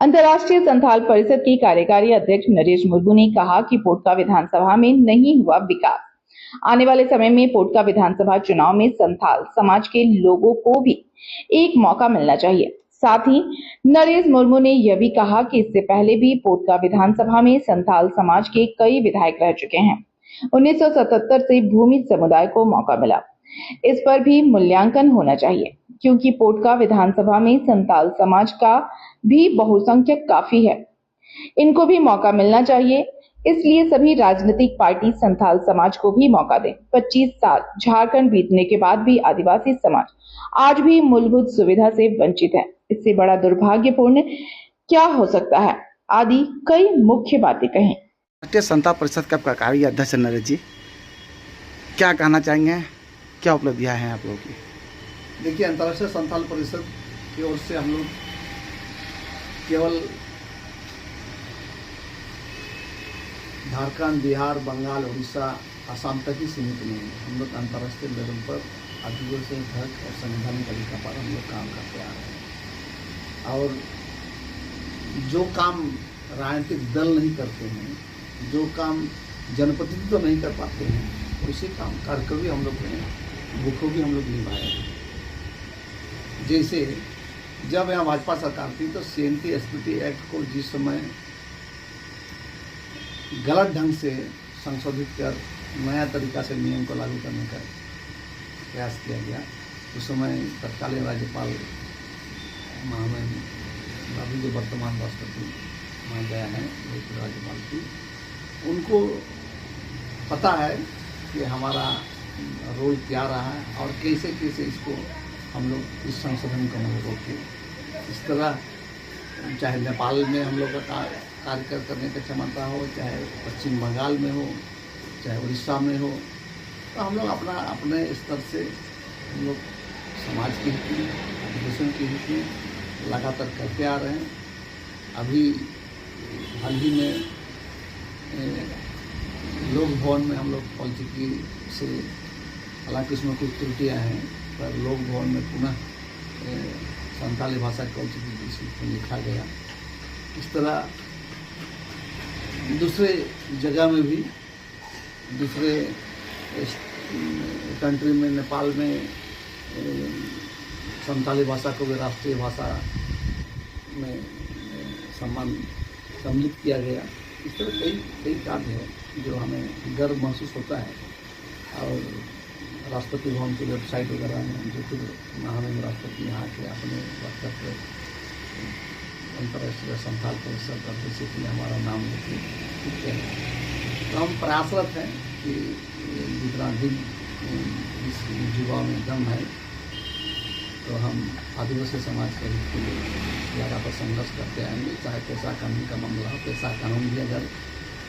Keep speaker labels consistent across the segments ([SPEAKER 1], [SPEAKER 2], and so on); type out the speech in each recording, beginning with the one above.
[SPEAKER 1] अंतर्राष्ट्रीय संथाल परिषद के कार्यकारी अध्यक्ष नरेश मुर्मू ने कहा कि पोटका विधानसभा में नहीं हुआ विकास। आने वाले समय में पोटका विधानसभा चुनाव में संथाल समाज के लोगों को भी एक मौका मिलना चाहिए। साथ ही नरेश मुर्मू ने यह भी कहा कि इससे पहले भी पोटका विधानसभा में संथाल समाज के कई विधायक रह चुके हैं। 1977 से भूमि समुदाय को मौका मिला, इस पर भी मूल्यांकन होना चाहिए, क्योंकि पोटका विधानसभा में संथाल समाज का भी बहुसंख्यक काफी है, इनको भी मौका मिलना चाहिए। इसलिए सभी राजनीतिक पार्टी संथाल समाज को भी मौका दें। 25 साल झारखंड बीतने के बाद भी आदिवासी समाज आज भी मूलभूत सुविधा से वंचित है। इससे बड़ा दुर्भाग्यपूर्ण क्या हो सकता है, आदि कई मुख्य बातें कहीं।
[SPEAKER 2] राष्ट्रीय संथाल परिषद का कार्यकारी अध्यक्ष नरेश जी, क्या कहना चाहेंगे, क्या उपलब्धियां हैं आप लोगों की?
[SPEAKER 3] देखिए, अंतर्राष्ट्रीय संथाल परिषद की ओर से हम लोग केवल झारखंड, बिहार, बंगाल, उड़ीसा, असम तक ही सीमित नहीं है। हम लोग अंतर्राष्ट्रीय लेवल पर आदिवासी हक और संवैधानिक अधिकार पर हम लोग काम करते आ रहे हैं। और जो काम राजनीतिक दल नहीं करते हैं, जो काम जनप्रतिनिधित्व तो नहीं कर पाते हैं, उसी काम कार्यक्रम भी हम लोग ने बखूबी हम लोग निभाए हैं। जैसे जब यहाँ भाजपा सरकार थी तो CNT SPT एक्ट को जिस समय गलत ढंग से संशोधित कर नया तरीका से नियम को लागू करने का प्रयास किया गया, उस समय तत्कालीन राज्यपाल अभी जो वर्तमान राष्ट्रपति महोदया हैं, राज्यपाल की, उनको पता है कि हमारा रोल क्या रहा है और कैसे कैसे इसको हम लोग इस संशोधन को हम लोग रोके। इस तरह चाहे नेपाल में हम लोग का कार्य करने का क्षमता हो, चाहे पश्चिम बंगाल में हो, चाहे उड़ीसा में हो, तो हम लोग अपने स्तर से हम लोग समाज के हित में, आदिवासियों के हित में लगातार करते आ रहे हैं। अभी हाल ही में लोक भवन में हम लोग पॉलिटिकी से, हालांकि इसमें कुछ त्रुटियाँ हैं, पर लोक भवन में पुनः संथाली भाषा पॉलिटिकी लिखा गया। इस तरह दूसरे जगह में भी, दूसरे कंट्री में, नेपाल में संथाली भाषा को भी राष्ट्रीय भाषा में सम्मिलित किया गया। इस तरह कई कार्य है जो हमें गर्व महसूस होता है। और राष्ट्रपति भवन की वेबसाइट वगैरह में जो फिर महामहिम राष्ट्रपति यहाँ के अपने वक्तव्य अंतर्राष्ट्रीय संथाल परिषद अध्यक्ष के लिए हमारा नाम लिखते हैं। तो हम प्रयासरत हैं कि जितना दिन इस युवा में दम है, तो हम आदिवासी समाज के हित के लिए लगातार संघर्ष करते आएंगे। चाहे पैसा कानून का मामला हो, पैसा कानून भी अगर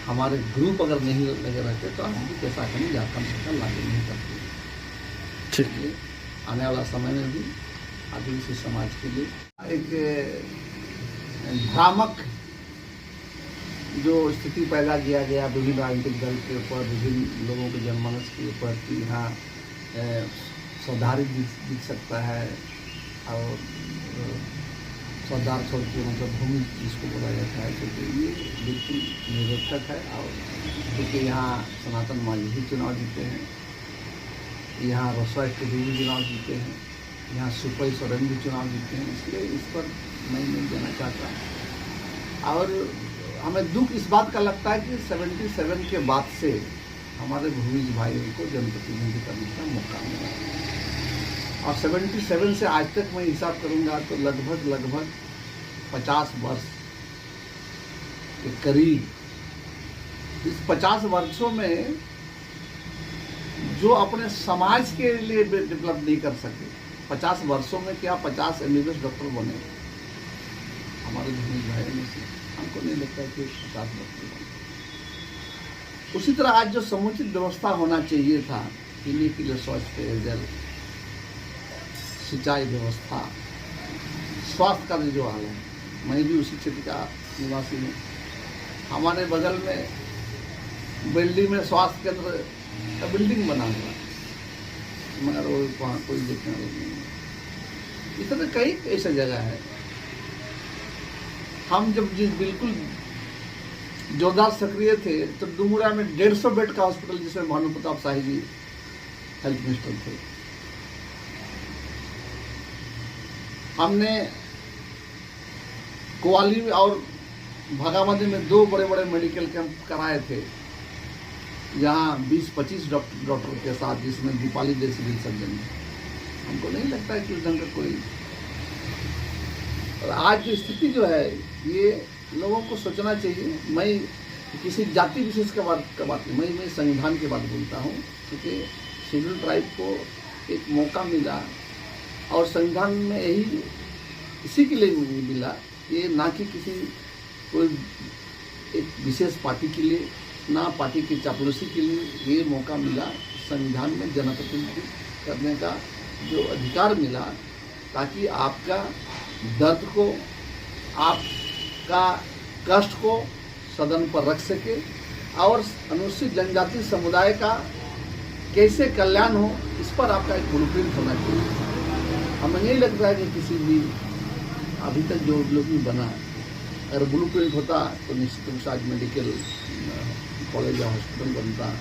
[SPEAKER 3] हमारे ग्रुप अगर नहीं लगे रहते तो हम भी पैसा कानून झारखंड सरकार लागू नहीं करती। ठीक है, आने वाला समय में भी आदिवासी समाज के लिए एक भ्रामक जो स्थिति पैदा किया गया विभिन्न राजनीतिक दल के ऊपर, विभिन्न लोगों के जनमानस के ऊपर कि यहाँ सौदारी जीत सकता है और सौदार छोड़ के मतलब भूमि जिसको बोला जाता है, क्योंकि ये बिल्कुल निरर्थक है। और क्योंकि यहाँ सनातन मांझी भी चुनाव जीते हैं, यहाँ रोसड़ा के भी चुनाव जीते हैं, यहाँ सुपई सोरेन भी चुनाव जीते हैं, इसलिए इस पर मैं नहीं देना चाहता। और हमें दुख इस बात का लगता है कि 77 के बाद से हमारे भूमिज भाइयों को जनप्रतिनिधि करने का मौका मिला। और 77 से आज तक मैं हिसाब करूंगा तो लगभग 50 वर्ष के करीब। इस 50 वर्षों में जो अपने समाज के लिए डेवलप नहीं कर सके, 50 वर्षों में क्या 50 MBBS डॉक्टर बने हमारे भूमिज भाइयों में से? हमको नहीं लगता कि 50 डॉक्टर बने। उसी तरह आज जो समुचित व्यवस्था होना चाहिए था, पीने के लिए स्वच्छ पेयजल, सिंचाई व्यवस्था, स्वास्थ्य का जो हाल है, मैं भी उसी क्षेत्र का निवासी हूँ। हमारे बगल में बिल्डिंग में स्वास्थ्य केंद्र का बिल्डिंग बना हुआ है, मगर वो वहाँ कोई देखने वाला नहीं है। इस तरह कई ऐसा जगह है। हम जब जिस बिल्कुल जोरदार सक्रिय थे तो डुमरा में 150 बेड का हॉस्पिटल, जिसमें भानु प्रताप शाही जी हेल्थ मिनिस्टर थे, हमने कोवाली और भागामती में 2 बड़े बड़े मेडिकल कैंप कराए थे, जहाँ 20-25 डॉक्टर के साथ, जिसमें दीपाली जैसी सिविल सर्जन है। हमको नहीं लगता है कि उस ढंग का कोई, और आज की स्थिति जो है ये लोगों को सोचना चाहिए। मैं किसी जाति विशेष का बात नहीं, मैं संविधान की बात बोलता हूँ, क्योंकि शेड्यूल ट्राइब को एक मौका मिला और संविधान में यही इसी के लिए मिला, ये ना कि किसी कोई एक विशेष पार्टी के लिए, ना पार्टी की चापलूसी के लिए ये मौका मिला। संविधान में जनप्रतिनिधि करने का जो अधिकार मिला, ताकि आपका दर्द को, आपका कष्ट को सदन पर रख सके और अनुसूचित जनजाति समुदाय का कैसे कल्याण हो, इस पर आपका एक ब्लूप्रिंट होना चाहिए। हमें नहीं लगता है कि किसी भी अभी तक जो लोग भी बना, अगर ब्लूप्रिंट होता तो निश्चित रूप से आज मेडिकल कॉलेज या हॉस्पिटल बनता,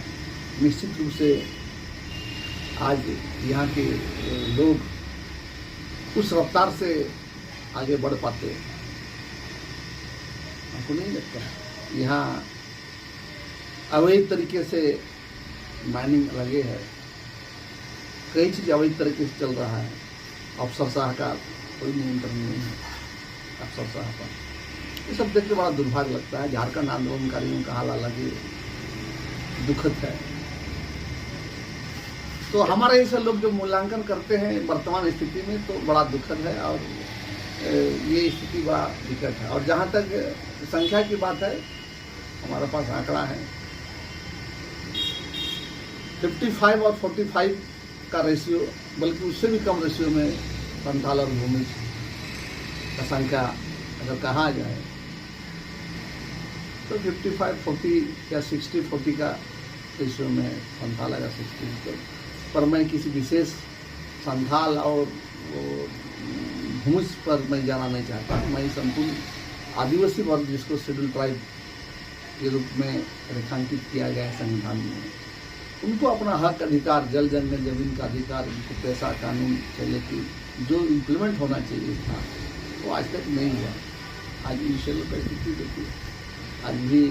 [SPEAKER 3] निश्चित रूप से आज यहाँ के लोग उस रफ्तार से आगे बढ़ पाते। हमको नहीं लगता। यहाँ अवैध तरीके से माइनिंग लगे है, कई चीज़ अवैध तरीके से चल रहा है। अफसरशाह का कोई नियंत्रण नहीं है, अफसरशाह पर। ये सब देख के बड़ा दुर्भाग्य लगता है। झारखंड आंदोलनकारियों का हाल अलग दुखद है। तो हमारे ऐसे लोग जो मूल्यांकन करते हैं वर्तमान स्थिति में, तो बड़ा दुखद है और ये स्थिति बड़ा विकट है। और जहाँ तक संख्या की बात है, हमारे पास आंकड़ा है 55 और 45 का रेशियो, बल्कि उससे भी कम रेशियो में संथाल और भूमि का संख्या अगर कहा जाए तो 55-40 या 60-40 का रेशियो में संथाल अगर 60। पर मैं किसी विशेष संथाल और भूमि पर मैं जाना नहीं चाहता। मैं संपूर्ण आदिवासी वर्ग, जिसको शेड्यूल ट्राइब के रूप में रेखांकित किया गया है संविधान में, उनको अपना हक, अधिकार, जल जंगल जमीन का अधिकार, उनको पैसा कानून से लेकर जो इम्प्लीमेंट होना चाहिए था, वो आज तक नहीं हुआ। आज इनिशियल परिस्थिति देखिए, आज भी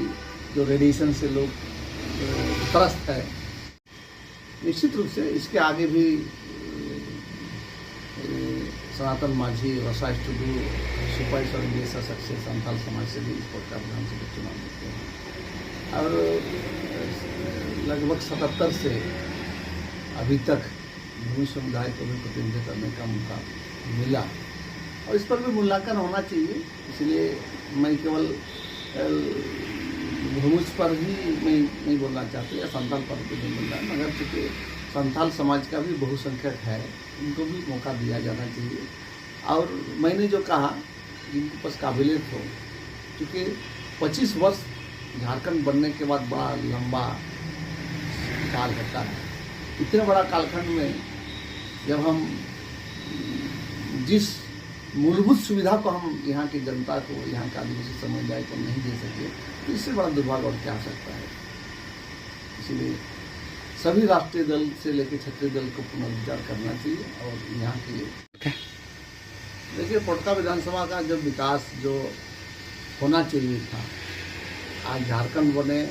[SPEAKER 3] जो रेडिएशन से लोग त्रस्त है। निश्चित रूप से इसके आगे भी सनातन माझी, रसायन टुडू, सिपाही सर जैसा सक्सेस संथाल समाज से भी इस पर का विधानसभा चुनाव देते हैं। और लगभग 77 से अभी तक भूमि समुदाय को भी प्रतिनिधित्व करने का मौका मिला, और इस पर भी मूल्यांकन होना चाहिए। इसलिए मैं केवल भूमि पर ही मैं नहीं बोलना चाहती, या संथाल पर भी नहीं बोलना, मगर चूँकि संथाल समाज का भी बहुसंख्यक है, उनको भी मौका दिया जाना चाहिए। और मैंने जो कहा, जिनके पास काबिलियत हो, क्योंकि 25 वर्ष झारखंड बनने के बाद बड़ा लंबा काल होता है। इतने बड़ा कालखंड में जब हम जिस मूलभूत सुविधा को हम यहाँ की जनता को, यहाँ के आदिवासी समुदाय को नहीं दे सके, तो इससे बड़ा दुर्भाग्य और क्या हो सकता है। इसलिए सभी राष्ट्रीय दल से लेकर क्षेत्रीय दल को पुनर्विचार करना चाहिए। और यहाँ के देखिए, पोटका विधानसभा का जो विकास जो होना चाहिए था, आज झारखंड बने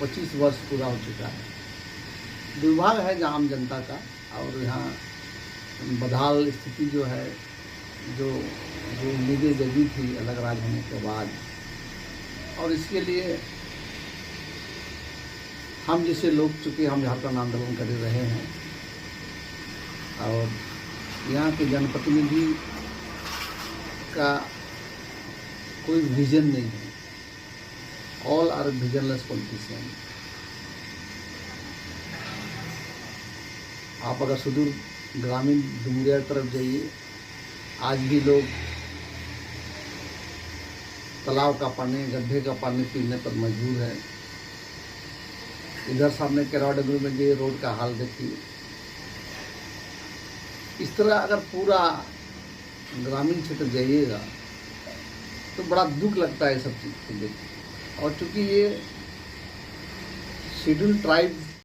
[SPEAKER 3] 25 वर्ष पूरा हो चुका है। दुर्भाग्य है आम जनता का, और यहाँ बदहाल स्थिति जो है, जो उम्मीदें जगी थी अलग राज्य होने के बाद, और इसके लिए हम जैसे लोग, चूँकि हम झारखंड आंदोलन कर रहे हैं, और यहाँ के जनप्रतिनिधि का कोई विजन नहीं है। All are visionless politician. आप अगर सुदूर ग्रामीण डुमरिया तरफ जाइए, आज भी लोग तालाब का पानी, गड्ढे का पानी पीने पर मजबूर है। इधर सामने केराडगरू में ये रोड का हाल देखिए। इस तरह अगर पूरा ग्रामीण क्षेत्र जाइएगा तो बड़ा दुख लगता है ये सब चीज़ को देख के। और चूँकि ये शेड्यूल ट्राइब